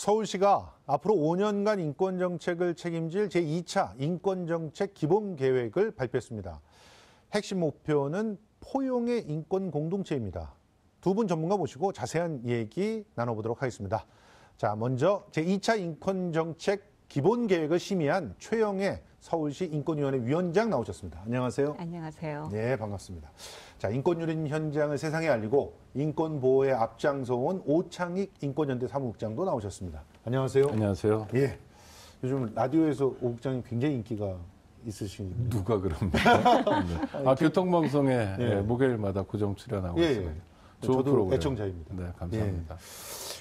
서울시가 앞으로 5년간 인권정책을 책임질 제2차 인권정책 기본계획을 발표했습니다. 핵심 목표는 포용의 인권 공동체입니다. 두 분 전문가 모시고 자세한 얘기 나눠보도록 하겠습니다. 자, 먼저 제2차 인권정책 기본계획을 심의한 최영애 서울시 인권위원회 위원장 나오셨습니다. 안녕하세요. 안녕하세요. 네, 반갑습니다. 자, 인권유린 현장을 세상에 알리고 인권보호에 앞장서온 오창익 인권연대 사무국장도 나오셨습니다. 안녕하세요. 안녕하세요. 예. 요즘 라디오에서 오 국장님 굉장히 인기가 있으시군요. 누가 그럽니까? 네. 아, 교통방송에 예. 목요일마다 고정 출연하고 예, 있습니다. 예. 좋은 저도 프로그램. 애청자입니다. 네, 감사합니다.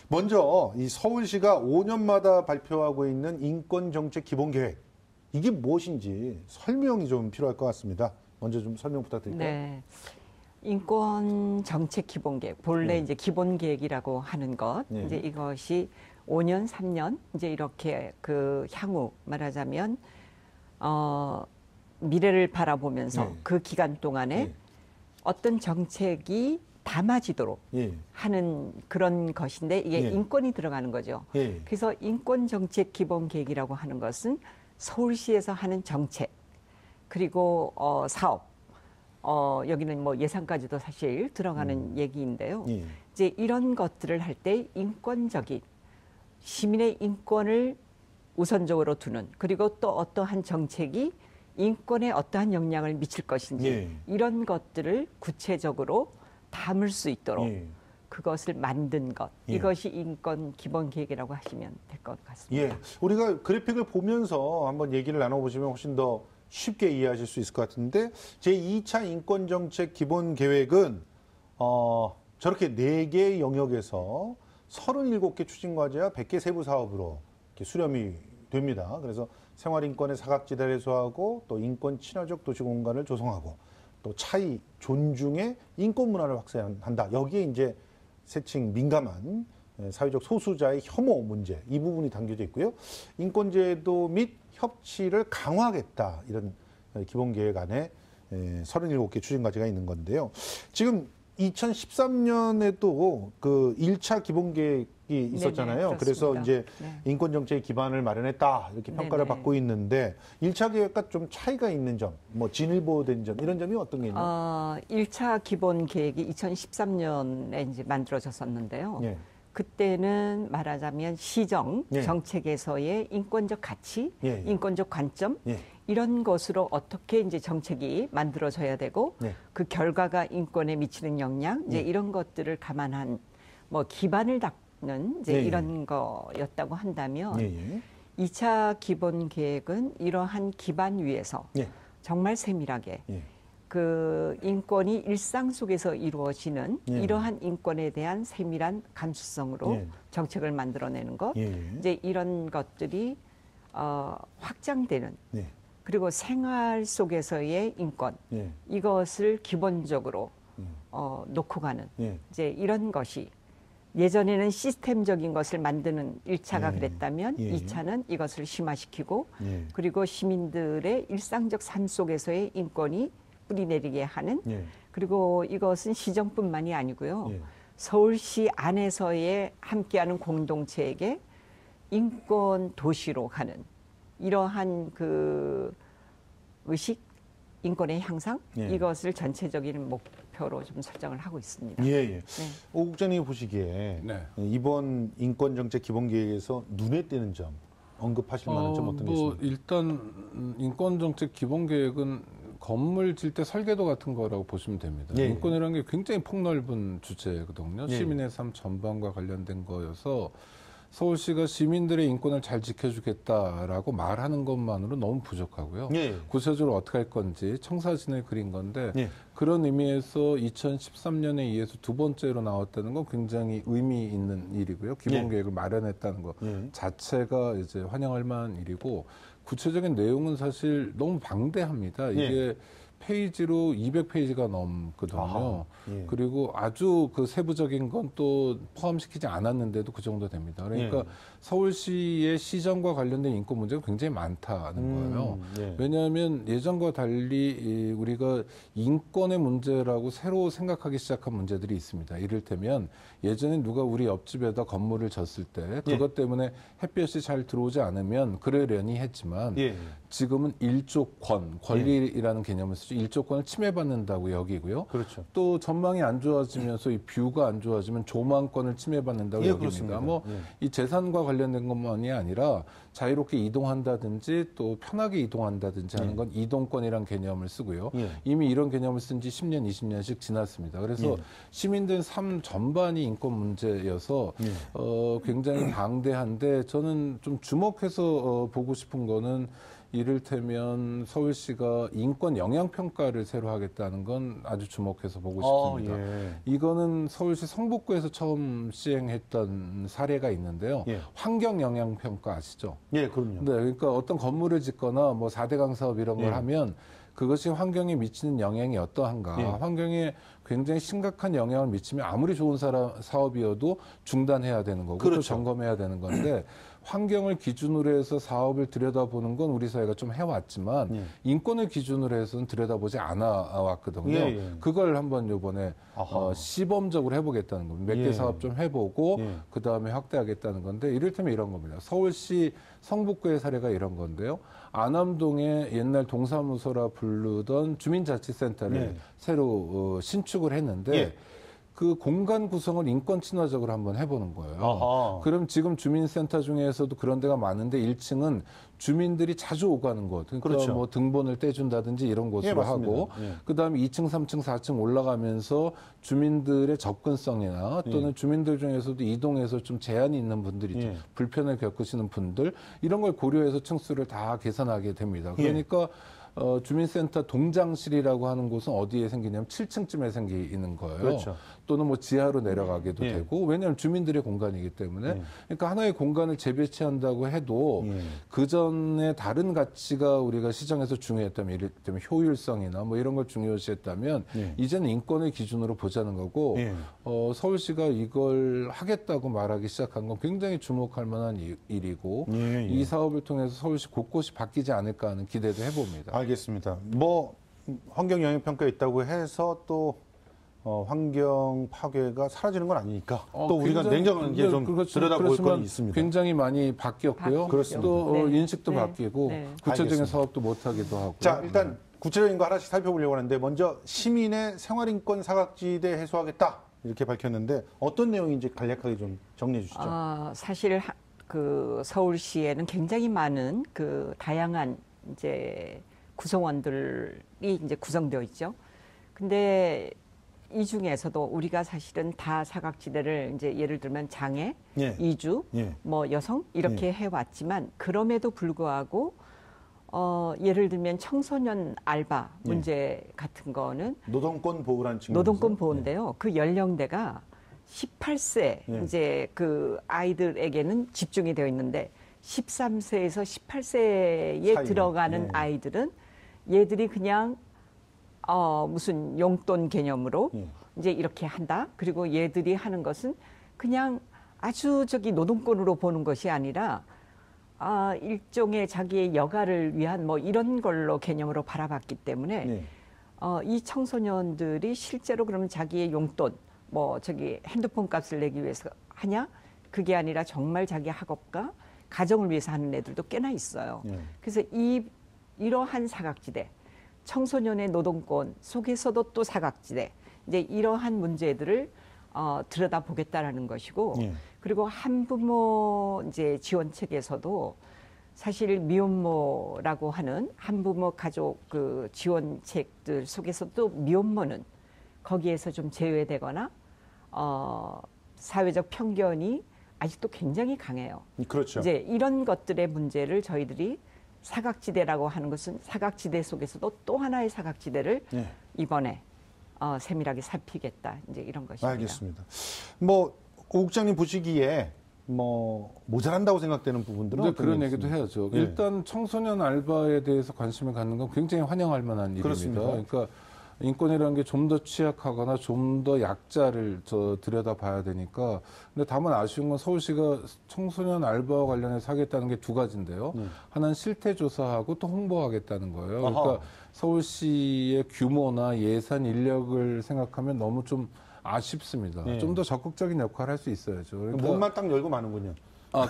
먼저 이 서울시가 5년마다 발표하고 있는 인권정책 기본계획, 이게 무엇인지 설명이 좀 필요할 것 같습니다. 먼저 좀 설명 부탁드릴까요? 네. 인권 정책 기본계획, 본래 이제 기본계획이라고 하는 것, 이제 이것이 5년, 3년, 이제 이렇게 그 향후 말하자면, 미래를 바라보면서 그 기간 동안에 어떤 정책이 담아지도록 하는 그런 것인데 이게 인권이 들어가는 거죠. 그래서 인권정책 기본계획이라고 하는 것은 서울시에서 하는 정책, 그리고 사업, 여기는 뭐 예산까지도 사실 들어가는 얘기인데요. 이제 이런 것들을 할 때 인권적인 시민의 인권을 우선적으로 두는, 그리고 또 어떠한 정책이 인권에 어떠한 영향을 미칠 것인지 이런 것들을 구체적으로 담을 수 있도록 그것을 만든 것, 이것이 인권 기본계획이라고 하시면 될 것 같습니다. 우리가 그래픽을 보면서 한번 얘기를 나눠보시면 훨씬 더 쉽게 이해하실 수 있을 것 같은데, 제2차 인권정책 기본계획은 저렇게 4개의 영역에서 37개 추진과제와 100개 세부사업으로 이렇게 수렴이 됩니다. 그래서 생활인권의 사각지대를 해소하고 또 인권 친화적 도시공간을 조성하고 또 차이, 존중의 인권문화를 확산한다. 여기에 이제 세칭 민감한 사회적 소수자의 혐오 문제, 이 부분이 담겨져 있고요. 인권제도 및 협치를 강화하겠다. 이런 기본계획 안에 37개 추진과제가 있는 건데요. 지금 2013년에도 그 1차 기본계획이 있었잖아요. 그래서 이제 인권정책의 기반을 마련했다. 이렇게 평가를 받고 있는데 1차 계획과 좀 차이가 있는 점, 뭐 진일보된 점, 이런 점이 어떤 게 있나요? 1차 기본계획이 2013년에 이제 만들어졌었는데요. 그때는 말하자면 시정, 정책에서의 인권적 가치, 인권적 관점, 이런 것으로 어떻게 이제 정책이 만들어져야 되고, 그 결과가 인권에 미치는 영향, 이제 이런 것들을 감안한 뭐 기반을 닦는 이제 이런 거였다고 한다면, 2차 기본 계획은 이러한 기반 위에서 정말 세밀하게 그 인권이 일상 속에서 이루어지는 이러한 인권에 대한 세밀한 감수성으로 정책을 만들어내는 것, 이제 이런 것들이 확장되는, 그리고 생활 속에서의 인권, 이것을 기본적으로 놓고 가는 이제 이런 것이, 예전에는 시스템적인 것을 만드는 1차가 그랬다면 2차는 이것을 심화시키고 그리고 시민들의 일상적 삶 속에서의 인권이 뿌리내리게 하는, 그리고 이것은 시정뿐만이 아니고요. 서울시 안에서의 함께하는 공동체에게 인권 도시로 가는 이러한 그 의식, 인권의 향상, 이것을 전체적인 목표로 좀 설정을 하고 있습니다. 오 국장님이 보시기에 이번 인권정책 기본계획에서 눈에 띄는 점, 언급하실 만한 점 어떤 게 있습니까? 일단 인권정책 기본계획은 건물 질 때 설계도 같은 거라고 보시면 됩니다. 인권이라는 게 굉장히 폭넓은 주제거든요. 시민의 삶 전반과 관련된 거여서 서울시가 시민들의 인권을 잘 지켜주겠다라고 말하는 것만으로 너무 부족하고요. 구체적으로 어떻게 할 건지 청사진을 그린 건데 그런 의미에서 2013년에 이어서 두 번째로 나왔다는 건 굉장히 의미 있는 일이고요. 기본계획을 마련했다는 것 자체가 이제 환영할 만한 일이고, 구체적인 내용은 사실 너무 방대합니다. 이게 페이지로 200페이지가 넘거든요. 아하, 예. 그리고 아주 그 세부적인 건 또 포함시키지 않았는데도 그 정도 됩니다. 그러니까 예. 서울시의 시정과 관련된 인권 문제가 굉장히 많다는 거예요. 예. 왜냐하면 예전과 달리 우리가 인권의 문제라고 새로 생각하기 시작한 문제들이 있습니다. 이를테면 예전에 누가 우리 옆집에다 건물을 졌을 때 그것 때문에 햇볕이 잘 들어오지 않으면 그러려니 했지만 지금은 일조권, 권리라는 개념을 쓰죠. 일조권을 침해받는다고 여기고요. 그렇죠. 또 전망이 안 좋아지면서 이 뷰가 안 좋아지면 조망권을 침해받는다고 여깁니다. 뭐 이 재산과 관련된 것만이 아니라 자유롭게 이동한다든지 또 편하게 이동한다든지 하는 건 이동권이란 개념을 쓰고요. 이미 이런 개념을 쓴 지 10년, 20년씩 지났습니다. 그래서 시민들 삶 전반이 인권 문제여서 굉장히 방대한데 저는 좀 주목해서 보고 싶은 거는 이를테면 서울시가 인권 영향평가를 새로 하겠다는 건 아주 주목해서 보고 싶습니다. 이거는 서울시 성북구에서 처음 시행했던 사례가 있는데요. 환경 영향평가 아시죠? 그럼요. 네, 그러니까 어떤 건물을 짓거나 뭐 4대강 사업 이런 걸 하면 그것이 환경에 미치는 영향이 어떠한가. 환경에 굉장히 심각한 영향을 미치면 아무리 좋은 사업이어도 중단해야 되는 거고 또 점검해야 되는 건데 환경을 기준으로 해서 사업을 들여다보는 건 우리 사회가 좀 해왔지만 인권을 기준으로 해서는 들여다보지 않아 왔거든요. 그걸 한번 이번에 시범적으로 해보겠다는 겁니다. 몇 개 사업 좀 해보고 그 다음에 확대하겠다는 건데 이를테면 이런 겁니다. 서울시 성북구의 사례가 이런 건데요. 안암동에 옛날 동사무소라 부르던 주민자치센터를 새로 신축을 했는데 그 공간 구성을 인권 친화적으로 한번 해보는 거예요. 그럼 지금 주민센터 중에서도 그런 데가 많은데 1층은 주민들이 자주 오가는 곳, 그러니까 뭐 등본을 떼준다든지 이런 곳으로 하고, 그다음에 2층, 3층, 4층 올라가면서 주민들의 접근성이나 또는 주민들 중에서도 이동해서 좀 제한이 있는 분들이 불편을 겪으시는 분들 이런 걸 고려해서 층수를 다 계산하게 됩니다. 그러니까 주민센터 동장실이라고 하는 곳은 어디에 생기냐면 7층쯤에 생기는 거예요. 또는 뭐 지하로 내려가게도 되고 왜냐하면 주민들의 공간이기 때문에 그러니까 하나의 공간을 재배치한다고 해도 그 전에 다른 가치가 우리가 시정에서 중요했다면 이를테면 효율성이나 뭐 이런 걸 중요시했다면 이제는 인권의 기준으로 보자는 거고 서울시가 이걸 하겠다고 말하기 시작한 건 굉장히 주목할 만한 일이고 이 사업을 통해서 서울시 곳곳이 바뀌지 않을까 하는 기대도 해봅니다. 알겠습니다. 뭐 환경 영향 평가 있다고 해서 또 환경 파괴가 사라지는 건 아니니까 또 우리가 냉정한 게 좀 들여다볼 건 있습니다. 굉장히 많이 바뀌었고요. 또 인식도 바뀌고 구체적인 사업도 못하기도 하고. 자, 일단 구체적인 거 하나씩 살펴보려고 하는데 먼저 시민의 생활인권 사각지대 해소하겠다 이렇게 밝혔는데 어떤 내용인지 간략하게 좀 정리해 주시죠. 사실 그 서울시에는 굉장히 많은 그 다양한 이제 구성원들이 이제 구성되어 있죠. 근데 이 중에서도 우리가 사실은 다 사각지대를 이제 예를 들면 장애, 이주, 뭐 여성 이렇게 해왔지만 그럼에도 불구하고 예를 들면 청소년 알바 문제 같은 거는 노동권 보호라는 측면에서 노동권 보호인데요. 그 연령대가 18세 이제 그 아이들에게는 집중이 되어 있는데 13세에서 18세에 사이. 들어가는 아이들은 얘들이 그냥 무슨 용돈 개념으로 이제 이렇게 한다. 그리고 얘들이 하는 것은 그냥 아주 노동권으로 보는 것이 아니라 일종의 자기의 여가를 위한 뭐 이런 걸로 개념으로 바라봤기 때문에 이 청소년들이 실제로 그러면 자기의 용돈 뭐 핸드폰 값을 내기 위해서 하냐? 그게 아니라 정말 자기 학업과 가정을 위해서 하는 애들도 꽤나 있어요. 그래서 이러한 사각지대, 청소년의 노동권 속에서도 또 사각지대, 이제 이러한 문제들을 들여다보겠다라는 것이고, 그리고 한부모 이제 지원책에서도 사실 미혼모라고 하는 한부모 가족 그 지원책들 속에서도 미혼모는 거기에서 좀 제외되거나 사회적 편견이 아직도 굉장히 강해요. 그렇죠. 이제 이런 것들의 문제를 저희들이 사각지대라고 하는 것은 사각지대 속에서도 또 하나의 사각지대를 이번에 세밀하게 살피겠다. 이제 이런 것입니다. 알겠습니다. 뭐 오 국장님 보시기에 뭐 모자란다고 생각되는 부분들은 그런 얘기도 해야죠. 네. 일단 청소년 알바에 대해서 관심을 갖는 건 굉장히 환영할 만한 일입니다. 그렇습니다. 그러니까 인권이라는 게 좀 더 취약하거나 좀 더 약자를 들여다봐야 되니까. 근데 다만 아쉬운 건 서울시가 청소년 알바와 관련해서 하겠다는 게 두 가지인데요. 하나는 실태 조사하고 또 홍보하겠다는 거예요. 그러니까 아하. 서울시의 규모나 예산 인력을 생각하면 너무 좀 아쉽습니다. 네. 좀 더 적극적인 역할을 할 수 있어야죠. 그러니까 문만 딱 열고 마는군요.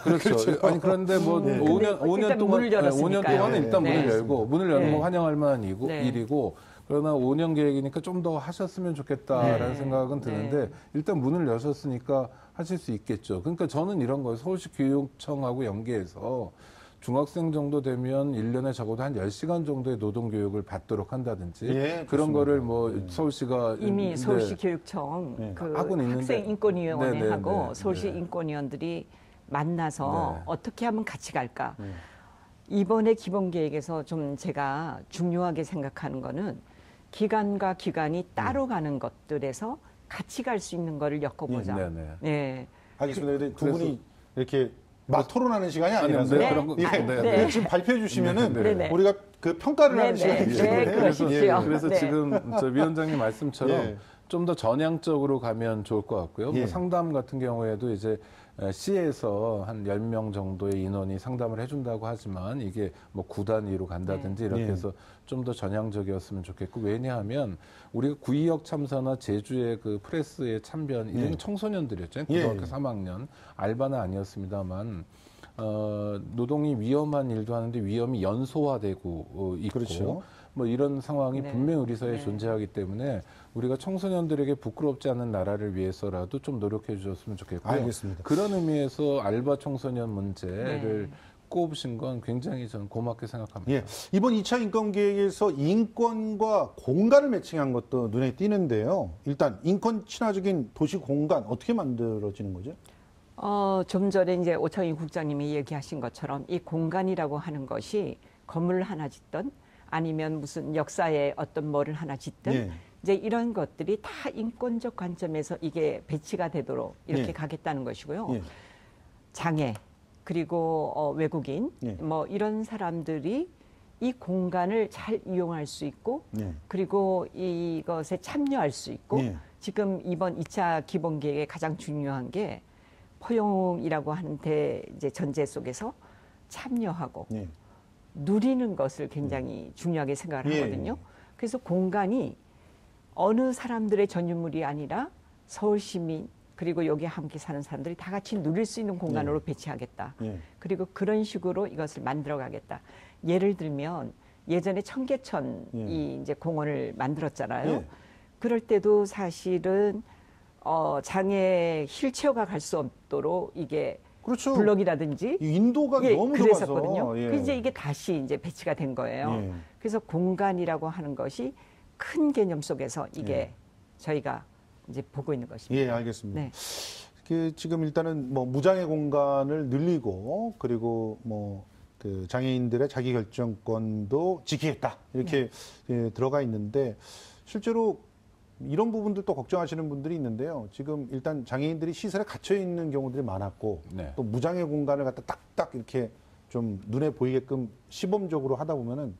그렇죠. 그렇죠. 아니, 그런데 뭐, 5년 동안, 문을 열었으니까요. 5년 동안은 일단 네. 문을 열고, 문을 여는 건 네. 환영할 만한 네. 일이고, 그러나 5년 계획이니까 좀 더 하셨으면 좋겠다라는 네. 생각은 드는데, 네. 일단 문을 여셨으니까 하실 수 있겠죠. 그러니까 저는 이런 거예요. 서울시 교육청하고 연계해서 중학생 정도 되면 1년에 적어도 한 10시간 정도의 노동교육을 받도록 한다든지, 예, 그런 거를 뭐 서울시가. 이미 서울시 교육청 그 하고는 있는데. 학생인권위원회하고 서울시 인권위원들이 만나서 어떻게 하면 같이 갈까. 이번에 기본계획에서 좀 제가 중요하게 생각하는 거는 기관과 기관이 따로 가는 것들에서 같이 갈 수 있는 거를 엮어보자. 네. 알겠습니다. 근데 두 분이 이렇게 막 토론하는 시간이 아니라서 그런 거. 지금 발표해 주시면은 우리가 그 평가를 하는 시간이죠. 그래서 지금 저 위원장님 말씀처럼 좀 더 전향적으로 가면 좋을 것 같고요. 뭐 상담 같은 경우에도 이제 시에서 한 10명 정도의 인원이 상담을 해준다고 하지만 이게 뭐 9단위로 간다든지 이렇게 해서 좀 더 전향적이었으면 좋겠고, 왜냐하면 우리가 구의역 참사나 제주의 그 프레스의 참변 이런 청소년들이었죠. 고등학교 3학년 알바는 아니었습니다만 노동이 위험한 일도 하는데 위험이 연소화되고 있고 그렇죠. 뭐 이런 상황이 분명히 우리 사회에 존재하기 때문에 우리가 청소년들에게 부끄럽지 않은 나라를 위해서라도 좀 노력해 주셨으면 좋겠고요. 알겠습니다. 그런 의미에서 알바 청소년 문제를 꼽으신 건 굉장히 저는 고맙게 생각합니다. 예. 이번 2차 인권계획에서 인권과 공간을 매칭한 것도 눈에 띄는데요. 일단 인권 친화적인 도시 공간 어떻게 만들어지는 거죠? 좀 전에 이제 오창희 국장님이 얘기하신 것처럼 이 공간이라고 하는 것이 건물을 하나 짓든 아니면 무슨 역사의 어떤 뭐를 하나 짓든 이제 이런 것들이 다 인권적 관점에서 이게 배치가 되도록 이렇게 가겠다는 것이고요. 장애 그리고 외국인 뭐 이런 사람들이 이 공간을 잘 이용할 수 있고 그리고 이것에 참여할 수 있고 지금 이번 2차 기본계획의 가장 중요한 게 포용이라고 하는 이제 전제 속에서 참여하고 누리는 것을 굉장히 중요하게 생각을 하거든요. 그래서 공간이 어느 사람들의 전유물이 아니라 서울 시민 그리고 여기 함께 사는 사람들이 다 같이 누릴 수 있는 공간으로 배치하겠다. 그리고 그런 식으로 이것을 만들어가겠다. 예를 들면 예전에 청계천이 이제 공원을 만들었잖아요. 그럴 때도 사실은 장애 휠체어가 갈 수 없도록 이게 그렇죠. 블럭이라든지 인도가 너무 그랬었거든요. 이제 이게 다시 이제 배치가 된 거예요. 그래서 공간이라고 하는 것이 큰 개념 속에서 이게 저희가 이제 보고 있는 것입니다. 예, 알겠습니다. 지금 일단은 뭐 무장애 공간을 늘리고 그리고 뭐 그 장애인들의 자기 결정권도 지키겠다 이렇게 들어가 있는데 실제로 이런 부분들도 걱정하시는 분들이 있는데요. 지금 일단 장애인들이 시설에 갇혀 있는 경우들이 많았고 또 무장애 공간을 갖다 딱딱 이렇게 좀 눈에 보이게끔 시범적으로 하다 보면은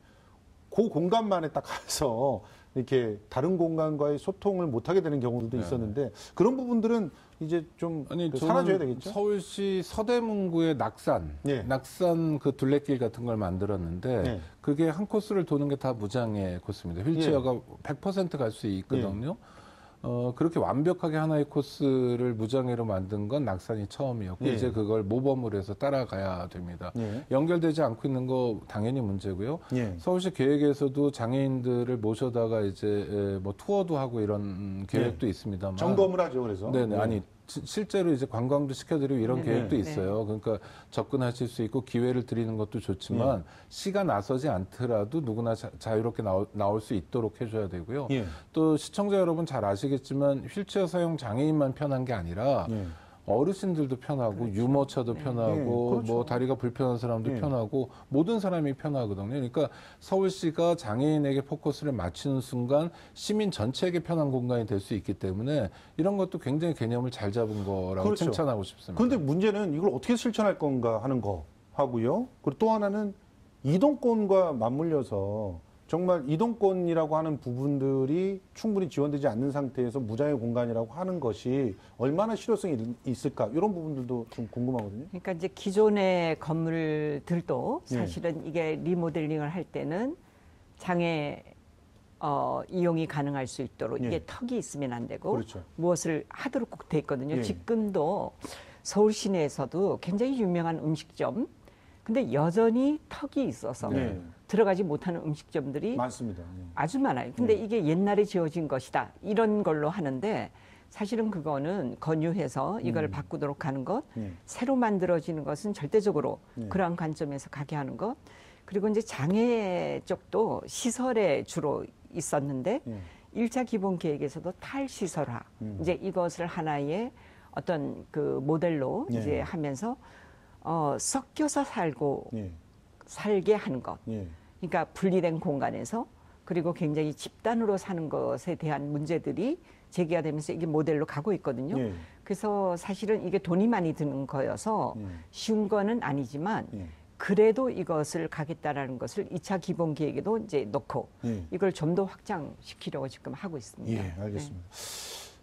그 공간만에 딱 가서 이렇게 다른 공간과의 소통을 못하게 되는 경우들도 있었는데 그런 부분들은 이제 좀 사라져야 되겠죠. 서울시 서대문구의 낙산 그 둘레길 같은 걸 만들었는데 그게 한 코스를 도는 게 다 무장애 코스입니다. 휠체어가 100% 갈 수 있거든요. 그렇게 완벽하게 하나의 코스를 무장애로 만든 건 낙산이 처음이었고 이제 그걸 모범으로 해서 따라가야 됩니다. 연결되지 않고 있는 거 당연히 문제고요. 서울시 계획에서도 장애인들을 모셔다가 이제 뭐 투어도 하고 이런 계획도 있습니다만 점검을 하죠. 그래서 아니 실제로 이제 관광도 시켜드리고 이런 계획도 있어요. 그러니까 접근하실 수 있고 기회를 드리는 것도 좋지만 시가 나서지 않더라도 누구나 자유롭게 나올 수 있도록 해줘야 되고요. 또 시청자 여러분 잘 아시겠지만 휠체어 사용 장애인만 편한 게 아니라 어르신들도 편하고 그렇죠. 유모차도 편하고 그렇죠. 뭐 다리가 불편한 사람도 편하고 모든 사람이 편하거든요. 그러니까 서울시가 장애인에게 포커스를 맞추는 순간 시민 전체에게 편한 공간이 될 수 있기 때문에 이런 것도 굉장히 개념을 잘 잡은 거라고 그렇죠. 칭찬하고 싶습니다. 그런데 문제는 이걸 어떻게 실천할 건가 하는 거 하고요. 그리고 또 하나는 이동권과 맞물려서 정말 이동권이라고 하는 부분들이 충분히 지원되지 않는 상태에서 무장애 공간이라고 하는 것이 얼마나 실효성이 있을까 이런 부분들도 좀 궁금하거든요. 그러니까 이제 기존의 건물들도 사실은 이게 리모델링을 할 때는 장애 이용이 가능할 수 있도록 이게 턱이 있으면 안 되고 그렇죠. 무엇을 하도록 꼭 돼 있거든요. 지금도 서울 시내에서도 굉장히 유명한 음식점 근데 여전히 턱이 있어서 들어가지 못하는 음식점들이 많습니다. 아주 많아요. 근데 이게 옛날에 지어진 것이다. 이런 걸로 하는데 사실은 그거는 권유해서 이걸 바꾸도록 하는 것, 새로 만들어지는 것은 절대적으로 그러한 관점에서 가게 하는 것. 그리고 이제 장애 쪽도 시설에 주로 있었는데 1차 기본 계획에서도 탈시설화. 이제 이것을 하나의 어떤 그 모델로 이제 하면서 섞여서 살게 하는 것. 그러니까 분리된 공간에서 그리고 굉장히 집단으로 사는 것에 대한 문제들이 제기가 되면서 이게 모델로 가고 있거든요. 그래서 사실은 이게 돈이 많이 드는 거여서 쉬운 거는 아니지만 그래도 이것을 가겠다라는 것을 2차 기본 계획에도 이제 넣고 이걸 좀 더 확장시키려고 지금 하고 있습니다. 예, 알겠습니다.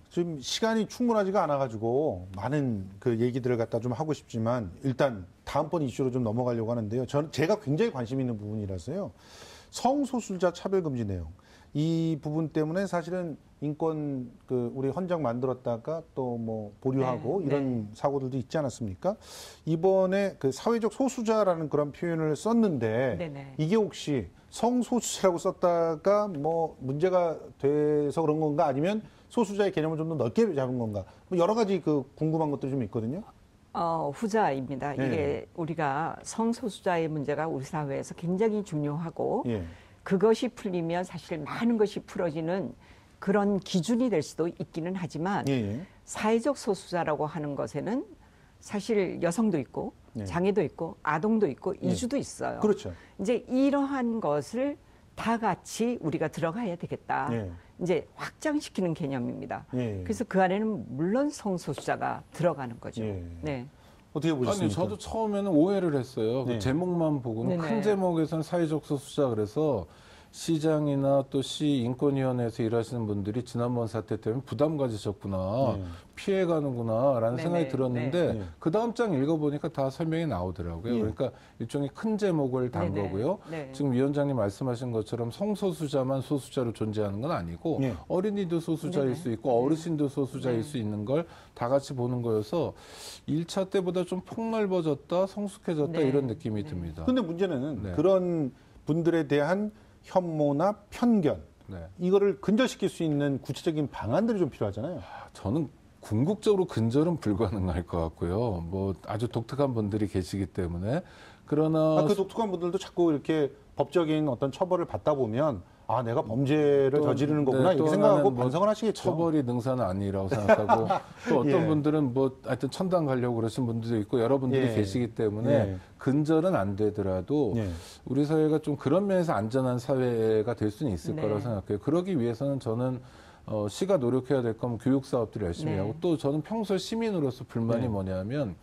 지금 시간이 충분하지가 않아가지고 많은 그 얘기들을 갖다 좀 하고 싶지만 일단 다음번 이슈로 좀 넘어가려고 하는데요. 제가 굉장히 관심 있는 부분이라서요. 성소수자 차별금지 내용. 이 부분 때문에 사실은 인권 우리 헌정 만들었다가 또 뭐 보류하고 이런 사고들도 있지 않았습니까? 이번에 그 사회적 소수자라는 그런 표현을 썼는데 이게 혹시 성소수자라고 썼다가 뭐 문제가 돼서 그런 건가 아니면 소수자의 개념을 좀 더 넓게 잡은 건가? 뭐 여러 가지 궁금한 것들이 좀 있거든요. 후자입니다. 이게 우리가 성소수자의 문제가 우리 사회에서 굉장히 중요하고 그것이 풀리면 사실 많은 것이 풀어지는 그런 기준이 될 수도 있기는 하지만 사회적 소수자라고 하는 것에는 사실 여성도 있고 장애도 있고 아동도 있고 이주도 있어요. 그렇죠. 이제 이러한 것을 다 같이 우리가 들어가야 되겠다. 이제 확장시키는 개념입니다. 그래서 그 안에는 물론 성소수자가 들어가는 거죠. 어떻게 보셨습니까? 아니, 저도 처음에는 오해를 했어요. 그 제목만 보고는 큰 제목에서는 사회적 소수자 그래서 시장이나 또 시 인권위원회에서 일하시는 분들이 지난번 사태 때문에 부담 가지셨구나, 피해가는구나라는 생각이 들었는데 그 다음 장 읽어보니까 다 설명이 나오더라고요. 그러니까 일종의 큰 제목을 단 거고요. 지금 위원장님 말씀하신 것처럼 성소수자만 소수자로 존재하는 건 아니고 어린이도 소수자일 수 있고 어르신도 소수자일 수 있는 걸 다 같이 보는 거여서 1차 때보다 좀 폭넓어졌다, 성숙해졌다 이런 느낌이 듭니다. 근데 문제는 그런 분들에 대한 혐오나 편견 이거를 근절시킬 수 있는 구체적인 방안들이 좀 필요하잖아요. 저는 궁극적으로 근절은 불가능할 것 같고요. 뭐 아주 독특한 분들이 계시기 때문에 그러나 그 독특한 분들도 자꾸 이렇게 법적인 어떤 처벌을 받다 보면 내가 범죄를 저지르는 거구나 이렇게 생각하고 반성을 하시겠죠. 처벌이 능사는 아니라고 생각하고 또 어떤 분들은 뭐 하여튼 천당 가려고 그러신 분들도 있고 여러분들이 계시기 때문에 근절은 안 되더라도 우리 사회가 좀 그런 면에서 안전한 사회가 될 수는 있을 거라고 생각해요. 그러기 위해서는 저는 시가 노력해야 될 거면 교육 사업들을 열심히 하고 또 저는 평소 시민으로서 불만이 뭐냐면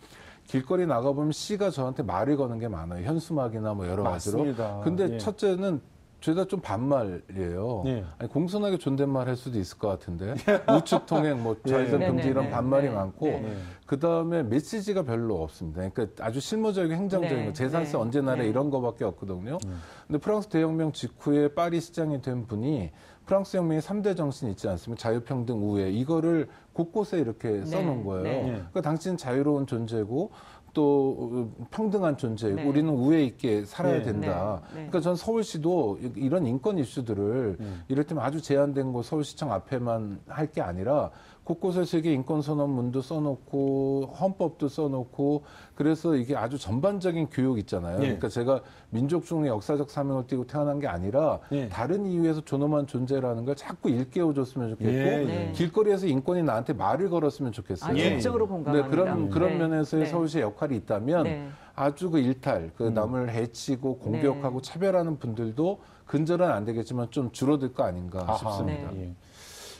길거리 나가보면 시가 저한테 말을 거는 게 많아요. 현수막이나 뭐 여러 가지로. 근데 첫째는 죄다 좀 반말이에요. 아니, 공손하게 존댓말 할 수도 있을 것 같은데 우측 통행, 뭐 좌회전 금지 이런 반말이 많고 그 다음에 메시지가 별로 없습니다. 그러니까 아주 실무적이고 행정적인 거, 재산세 언제 나래 이런 거밖에 없거든요. 근데 프랑스 대혁명 직후에 파리 시장이 된 분이 프랑스 혁명의 3대 정신 있지 않습니까? 자유평등 우애 이거를 곳곳에 이렇게 써놓은 거예요. 그러니까 당신은 자유로운 존재고 또 평등한 존재이고 우리는 우애 있게 살아야 된다. 그러니까 전 서울시도 이런 인권 이슈들을 이를테면 아주 제한된 곳 서울시청 앞에만 할 게 아니라 곳곳에서 이게 인권선언문도 써놓고 헌법도 써놓고 그래서 이게 아주 전반적인 교육 있잖아요. 예. 그러니까 제가 민족중의 역사적 사명을 띠고 태어난 게 아니라 예. 다른 이유에서 존엄한 존재라는 걸 자꾸 일깨워줬으면 좋겠고 예. 길거리에서 인권이 나한테 말을 걸었으면 좋겠어요. 적극적으로 공감합니다. 네, 그런 면에서의 서울시의 역할이 있다면 아주 그 일탈, 그 남을 해치고 공격하고 차별하는 분들도 근절은 안 되겠지만 좀 줄어들 거 아닌가 싶습니다.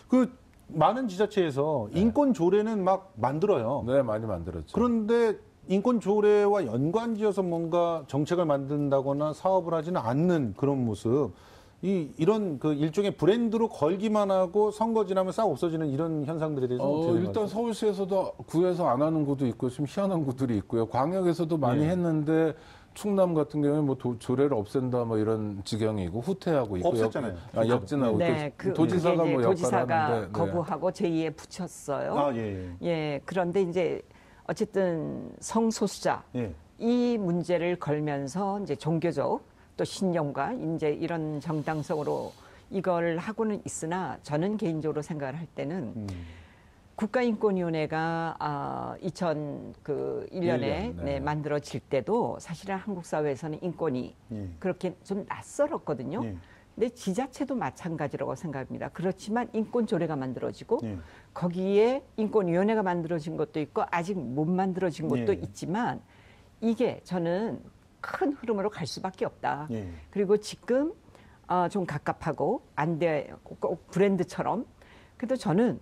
그 많은 지자체에서 인권 조례는 막 만들어요. 네, 많이 만들었죠. 그런데 인권 조례와 연관지어서 뭔가 정책을 만든다거나 사업을 하지는 않는 그런 모습. 이런 그 일종의 브랜드로 걸기만 하고 선거 지나면 싹 없어지는 이런 현상들에 대해서 일단 서울시에서도 구에서 안 하는 구도 있고 좀 희한한 구들이 있고요. 광역에서도 많이 했는데 충남 같은 경우에 뭐 조례를 없앤다 뭐 이런 지경이고 후퇴하고 있고 없앴잖아요. 역진하고 도지사가 뭐 도지사가 거부하고 제2에 붙였어요. 그런데 이제 어쨌든 성소수자 이 문제를 걸면서 이제 종교적 또 신념과 이제 이런 정당성으로 이걸 하고는 있으나 저는 개인적으로 생각을 할 때는 국가인권위원회가 2001년에 만들어질 때도 사실은 한국 사회에서는 인권이 그렇게 좀 낯설었거든요. 근데 지자체도 마찬가지라고 생각합니다. 그렇지만 인권조례가 만들어지고 거기에 인권위원회가 만들어진 것도 있고 아직 못 만들어진 것도 있지만 이게 저는 큰 흐름으로 갈 수밖에 없다. 그리고 지금 좀 갑갑하고 안 돼, 꼭 브랜드처럼. 그래도 저는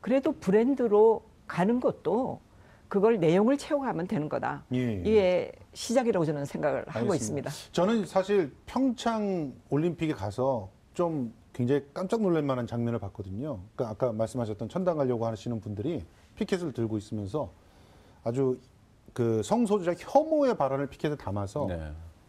그래도 브랜드로 가는 것도 그걸 내용을 채워가면 되는 거다. 이게 시작이라고 저는 생각을 하고 있습니다. 저는 사실 평창 올림픽에 가서 좀 굉장히 깜짝 놀랄 만한 장면을 봤거든요. 그러니까 아까 말씀하셨던 천당 가려고 하시는 분들이 피켓을 들고 있으면서 아주 그 성소수자 혐오의 발언을 피켓에 담아서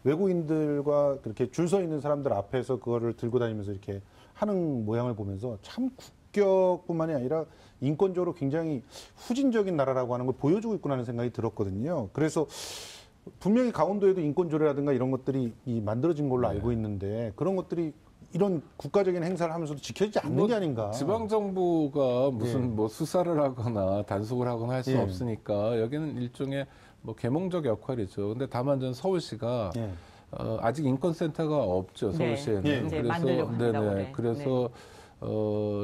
외국인들과 그렇게 줄 서 있는 사람들 앞에서 그거를 들고 다니면서 이렇게 하는 모양을 보면서 참 국격뿐만이 아니라 인권적으로 굉장히 후진적인 나라라고 하는 걸 보여주고 있구나 하는 생각이 들었거든요. 그래서 분명히 강원도에도 인권조례라든가 이런 것들이 만들어진 걸로 알고 있는데 그런 것들이 이런 국가적인 행사를 하면서도 지켜지지 않는 게 아닌가. 지방정부가 무슨 뭐 수사를 하거나 단속을 하거나 할 수 없으니까 여기는 일종의 뭐 계몽적 역할이죠. 근데 다만 저는 서울시가 아직 인권센터가 없죠. 서울시에는. 그래서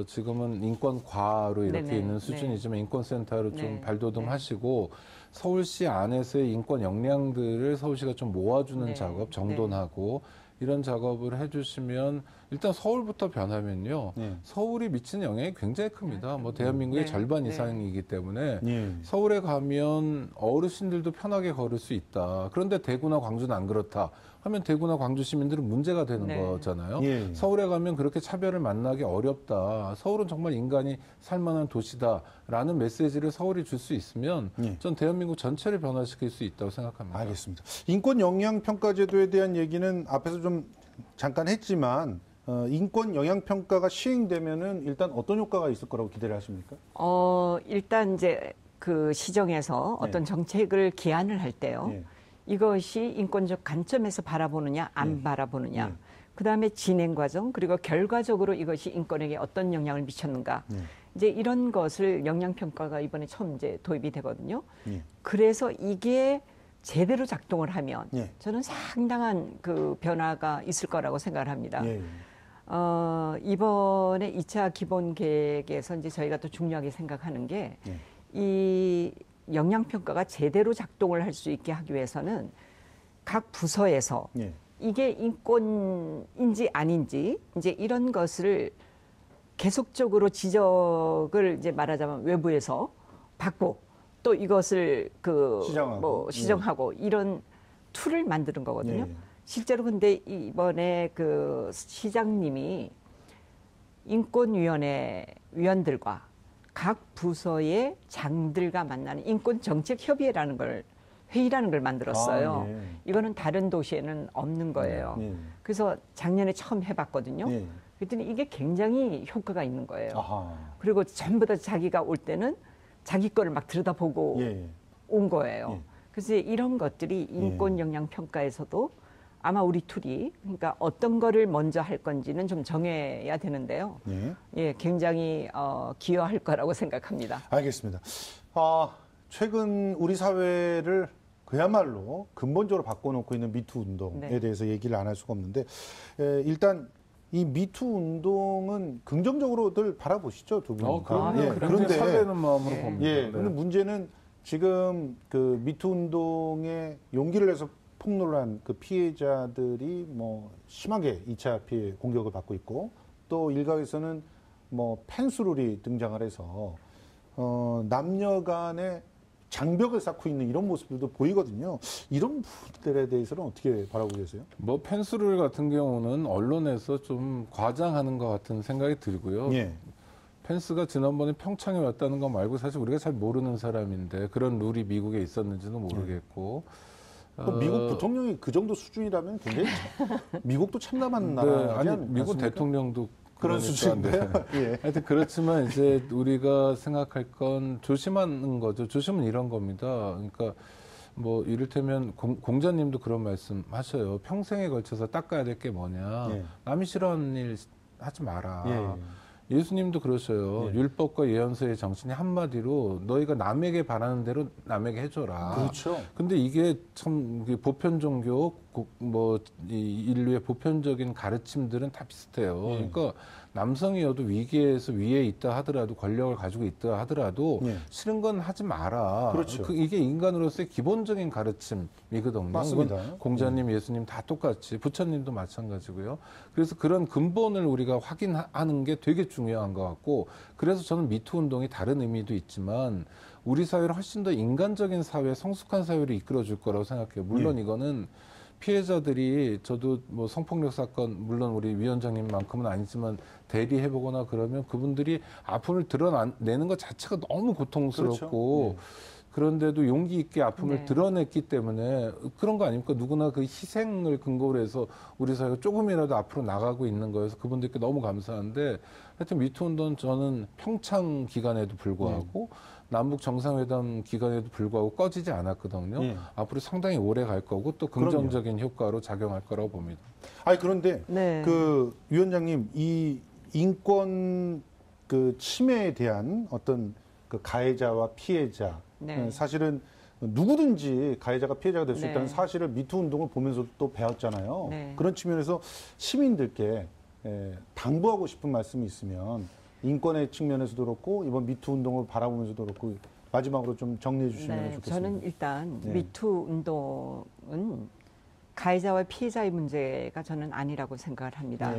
지금은 인권과로 이렇게 있는 수준이지만 인권센터로 좀 발돋움하시고 서울시 안에서의 인권 역량들을 서울시가 좀 모아주는 작업, 정돈하고 이런 작업을 해주시면 일단 서울부터 변하면요. 서울이 미치는 영향이 굉장히 큽니다. 뭐 대한민국의 절반 이상이기 때문에 서울에 가면 어르신들도 편하게 걸을 수 있다. 그런데 대구나 광주는 안 그렇다. 하면 대구나 광주 시민들은 문제가 되는 거잖아요. 서울에 가면 그렇게 차별을 만나기 어렵다. 서울은 정말 인간이 살만한 도시다라는 메시지를 서울이 줄 수 있으면 전 대한민국 전체를 변화시킬 수 있다고 생각합니다. 알겠습니다. 인권 영향 평가 제도에 대한 얘기는 앞에서 좀 잠깐 했지만 인권 영향 평가가 시행되면은 일단 어떤 효과가 있을 거라고 기대를 하십니까? 일단 이제 그 시정에서 어떤 정책을 기한을 할 때요. 이것이 인권적 관점에서 바라보느냐 안 바라보느냐 그다음에 진행 과정 그리고 결과적으로 이것이 인권에게 어떤 영향을 미쳤는가 이제 이런 것을 영향평가가 이번에 처음 이제 도입이 되거든요. 그래서 이게 제대로 작동을 하면 저는 상당한 그 변화가 있을 거라고 생각을 합니다. 이번에 2차 기본계획에서 이제 저희가 또 중요하게 생각하는 게 이 영향평가가 제대로 작동을 할 수 있게 하기 위해서는 각 부서에서 이게 인권인지 아닌지 이제 이런 것을 계속적으로 지적을 이제 말하자면 외부에서 받고 또 이것을 시정하고 이런 툴을 만드는 거거든요. 실제로 근데 이번에 그 시장님이 인권위원회 위원들과 각 부서의 장들과 만나는 인권정책협의회라는 걸 회의라는 걸 만들었어요. 이거는 다른 도시에는 없는 거예요. 그래서 작년에 처음 해봤거든요. 그랬더니 이게 굉장히 효과가 있는 거예요. 그리고 전부 다 자기가 올 때는 자기 거를 막 들여다보고 온 거예요. 그래서 이런 것들이 인권 영향 평가에서도 아마 우리 둘이 그러니까 어떤 거를 먼저 할 건지는 좀 정해야 되는데요. 네. 예, 굉장히 기여할 거라고 생각합니다. 알겠습니다. 최근 우리 사회를 그야말로 근본적으로 바꿔놓고 있는 미투 운동에 네. 대해서 얘기를 안 할 수가 없는데 일단 이 미투 운동은 긍정적으로들 바라보시죠, 두 분. 그런데 설레는 마음으로 봅니다. 예, 그런데 문제는 지금 그 미투 운동에 용기를 내서 폭로한 그 피해자들이 뭐 심하게 2차 피해 공격을 받고 있고 또 일각에서는 뭐 펜스룰이 등장을 해서 남녀 간의 장벽을 쌓고 있는 이런 모습들도 보이거든요. 이런 부분들에 대해서는 어떻게 바라보고 계세요? 뭐 펜스룰 같은 경우는 언론에서 좀 과장하는 것 같은 생각이 들고요. 예. 펜스가 지난번에 평창에 왔다는 거 말고 사실 우리가 잘 모르는 사람인데 그런 룰이 미국에 있었는지는 모르겠고. 미국 부통령이 그 정도 수준이라면 굉장히 미국도 참담한 나라지 아니 미국 않습니까? 대통령도 그런 수준인데요. 예. 하여튼 그렇지만 이제 우리가 생각할 건 조심하는 거죠. 조심은 이런 겁니다. 그러니까 뭐 이를테면 공자님도 그런 말씀 하셔요. 평생에 걸쳐서 닦아야 될 게 뭐냐. 예. 남이 싫어하는 일 하지 마라. 예. 예수님도 그러셔요. 예. 율법과 예언서의 정신이 한마디로 너희가 남에게 바라는 대로 남에게 해줘라. 그렇죠. 근데 이게 참 보편 종교, 뭐 인류의 보편적인 가르침들은 다 비슷해요. 그러니까 남성이어도 위기에서 위에 있다 하더라도 권력을 가지고 있다 하더라도 싫은 건 하지 마라. 그렇죠. 이게 인간으로서의 기본적인 가르침이거든요. 맞습니다. 공자님, 예수님 다 똑같이 부처님도 마찬가지고요. 그래서 그런 근본을 우리가 확인하는 게 되게 중요한 것 같고 그래서 저는 미투 운동이 다른 의미도 있지만 우리 사회를 훨씬 더 인간적인 사회, 성숙한 사회를 이끌어줄 거라고 생각해요. 물론 이거는 피해자들이 저도 뭐 성폭력 사건 물론 우리 위원장님만큼은 아니지만 대리해보거나 그러면 그분들이 아픔을 드러내는 것 자체가 너무 고통스럽고 그렇죠. 그런데도 용기 있게 아픔을 드러냈기 때문에 그런 거 아닙니까? 누구나 그 희생을 근거로 해서 우리 사회가 조금이라도 앞으로 나가고 있는 거여서 그분들께 너무 감사한데 하여튼 미투 운동은 저는 평창 기간에도 불구하고 남북 정상회담 기간에도 불구하고 꺼지지 않았거든요. 앞으로 상당히 오래 갈 거고 또 긍정적인 효과로 작용할 거라고 봅니다. 아니 그런데 그 위원장님 이 인권 그 침해에 대한 어떤 그 가해자와 피해자 사실은 누구든지 가해자가 피해자가 될 수 있다는 사실을 미투 운동을 보면서 또 배웠잖아요. 그런 측면에서 시민들께 당부하고 싶은 말씀이 있으면 인권의 측면에서도 그렇고 이번 미투 운동을 바라보면서도 그렇고 마지막으로 좀 정리해 주시면 좋겠습니다. 저는 일단 미투 운동은 가해자와 피해자의 문제가 저는 아니라고 생각을 합니다.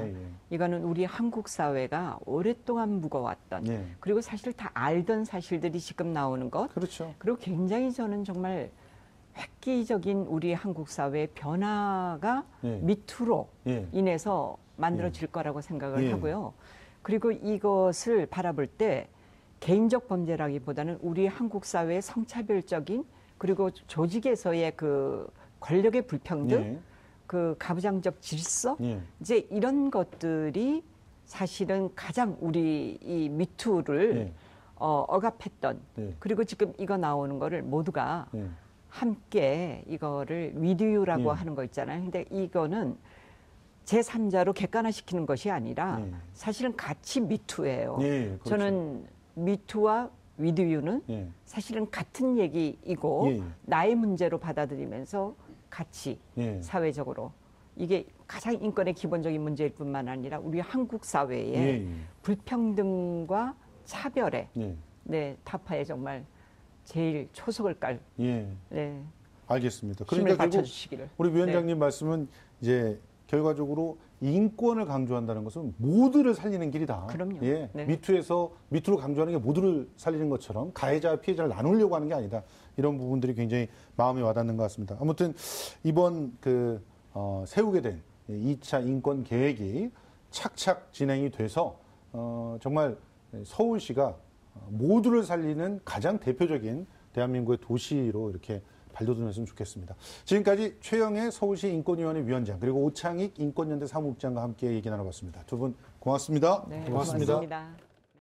이거는 우리 한국 사회가 오랫동안 묵어왔던 그리고 사실 다 알던 사실들이 지금 나오는 것 그렇죠. 그리고 굉장히 저는 정말 획기적인 우리 한국 사회의 변화가 미투로 인해서 만들어질 거라고 생각을 하고요. 그리고 이것을 바라볼 때 개인적 범죄라기보다는 우리 한국 사회의 성차별적인 그리고 조직에서의 그 권력의 불평등, 그 가부장적 질서, 이제 이런 것들이 사실은 가장 우리 이 미투를 억압했던 그리고 지금 이거 나오는 거를 모두가 함께 이거를 위드유라고 하는 거 있잖아요. 근데 이거는 제3자로 객관화시키는 것이 아니라 사실은 같이 미투예요. 그렇죠. 저는 미투와 위드유는 사실은 같은 얘기이고 나의 문제로 받아들이면서 같이 사회적으로 이게 가장 인권의 기본적인 문제일 뿐만 아니라 우리 한국 사회의 불평등과 차별에 타파에 정말 제일 초석을 깔 알겠습니다. 힘을 받쳐주시기를. 우리 위원장님 말씀은 이제 결과적으로 인권을 강조한다는 것은 모두를 살리는 길이다. 그럼요. 미투로 강조하는 게 모두를 살리는 것처럼 가해자와 피해자를 나누려고 하는 게 아니다. 이런 부분들이 굉장히 마음에 와닿는 것 같습니다. 아무튼 이번 세우게 된 2차 인권 계획이 착착 진행이 돼서 정말 서울시가 모두를 살리는 가장 대표적인 대한민국의 도시로 이렇게 발돋움했으면 좋겠습니다. 지금까지 최영애 서울시 인권위원회 위원장 그리고 오창익 인권연대 사무국장과 함께 얘기 나눠봤습니다. 두 분 고맙습니다. 고맙습니다.